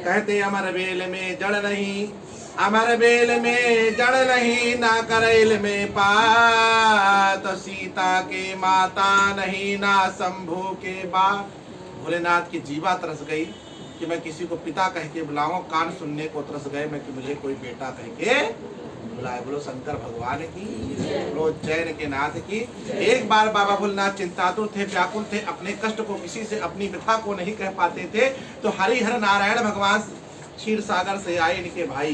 कहते अमर बेल में जड़ नहीं, अमर बेल में जड़ नहीं, ना करेल में पात, सीता के माता नहीं ना शंभू के बाप। भोलेनाथ की जीवा तरस गई कि मैं किसी को पिता कह के बुलाऊं, कान सुनने को तरस गए मैं कि मुझे कोई बेटा कह के बुलाए। बोलो शंकर भगवान की, बोलो उज्जैन के नाथ की। एक बार बाबा भोलेनाथ चिंतातुर थे, व्याकुल थे, अपने कष्ट को किसी से, अपनी व्यथा को नहीं कह पाते थे। तो हरिहर नारायण भगवान क्षीर सागर से आए इनके भाई,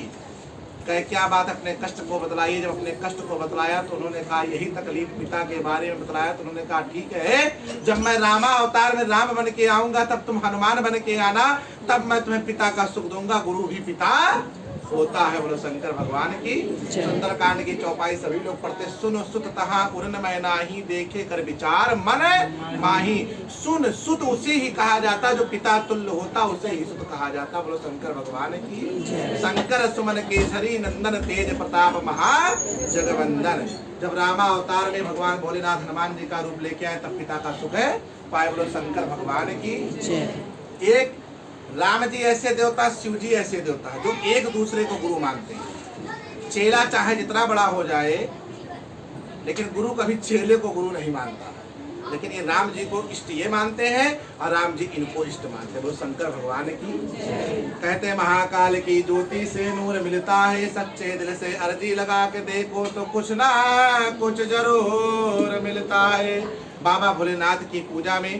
कहे क्या बात, अपने कष्ट को बतलाइए। जब अपने कष्ट को बतलाया तो उन्होंने कहा यही तकलीफ पिता के बारे में बतलाया। तो उन्होंने कहा ठीक है, जब मैं रामा अवतार में राम बन के आऊंगा तब तुम हनुमान बन के आना, तब मैं तुम्हें पिता का सुख दूंगा। गुरु भी पिता होता है। बोलो शंकर भगवान की। सुंदरकांड की चौपाई सभी लोग पढ़ते। सुन सुत तहा उरन मैं नाही, देखे कर विचार मन माही। सुन सुत उसे ही कहा जाता जो पिता तुल्य होता, उसे ही सुत कहा जाता। बोलो शंकर भगवान की। शंकर सुमन केसरी नंदन, तेज प्रताप महा जगवंदन। जब रामा अवतार में भगवान भोलेनाथ हनुमान जी का रूप लेके आए तब पिता का सुख है पाए। बोलो शंकर भगवान की। एक राम जी ऐसे देवता, शिव जी ऐसे देवता जो एक दूसरे को गुरु मानते हैं। चेला चाहे जितना बड़ा हो जाए लेकिन गुरु कभी चेले को गुरु नहीं मानता। लेकिन ये राम जी को इष्ट ये मानते हैं और राम जी इनको इष्ट मानते हैं। वो शंकर भगवान की। कहते हैं महाकाल की ज्योति से नूर मिलता है, सच्चे दिल से अर्जी लगा के देखो तो कुछ ना कुछ जरूर मिलता है। बाबा भोलेनाथ की पूजा में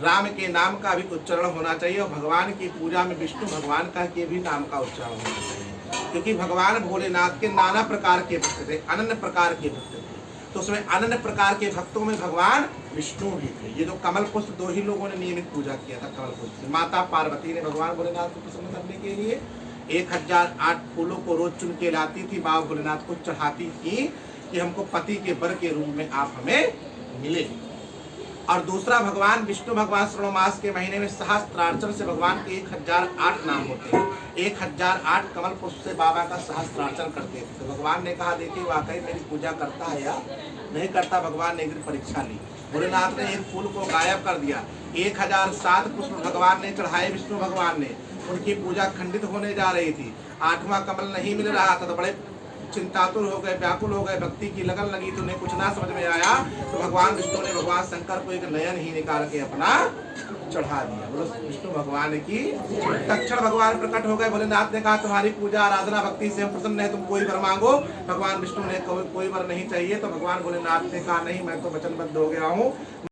राम के नाम का भी उच्चारण होना चाहिए और भगवान की पूजा में विष्णु भगवान का के भी नाम का उच्चारण होना चाहिए, क्योंकि भगवान भोलेनाथ के नाना प्रकार के भक्त थे, अनन्य प्रकार के भक्त थे। तो उसमें अनन्य प्रकार के भक्तों में भगवान विष्णु भी थे। ये जो कमल पुष्प दो ही लोगों ने नियमित पूजा किया था कमल पुष्प से। माता पार्वती ने भगवान भोलेनाथ को प्रसन्न करने के लिए 1008 फूलों को रोज चुन के लाती थी, बाबा भोलेनाथ को चढ़ाती थी कि हमको पति के वर के रूप में आप हमें मिले। और दूसरा भगवान विष्णु भगवान श्रावण मास के महीने में सहस्त्रार्चन से भगवान के 1008 नाम होते हैं। 1008 कमल पुष्प से बाबा का सहस्त्रार्चन करते थे। तो भगवान ने कहा देखिए वाकई मेरी पूजा करता है या नहीं करता। भगवान ने एक दिन परीक्षा ली। भोलेनाथ ने एक फूल को गायब कर दिया। 1007 पुष्प भगवान ने चढ़ाए विष्णु भगवान ने। उनकी पूजा खंडित होने जा रही थी। 8वां कमल नहीं मिल रहा था तो बड़े चिंतातुर हो गए, व्याकुल हो गए, भक्ति की लगन लगी तो उन्हें कुछ ना समझ में आया। तो भगवान विष्णु ने भगवान शंकर को एक नयन ही निकाल के अपना चढ़ा दिया। बोलो विष्णु भगवान की। तक्षण भगवान प्रकट हो गए। भोलेनाथ ने कहा तुम्हारी पूजा आराधना भक्ति से हम प्रसन्न है, तुम कोई वर मांगो। भगवान विष्णु ने कोई वर नहीं चाहिए। तो भगवान भोलेनाथ ने कहा नहीं, मैं तो वचनबद्ध हो गया हूँ।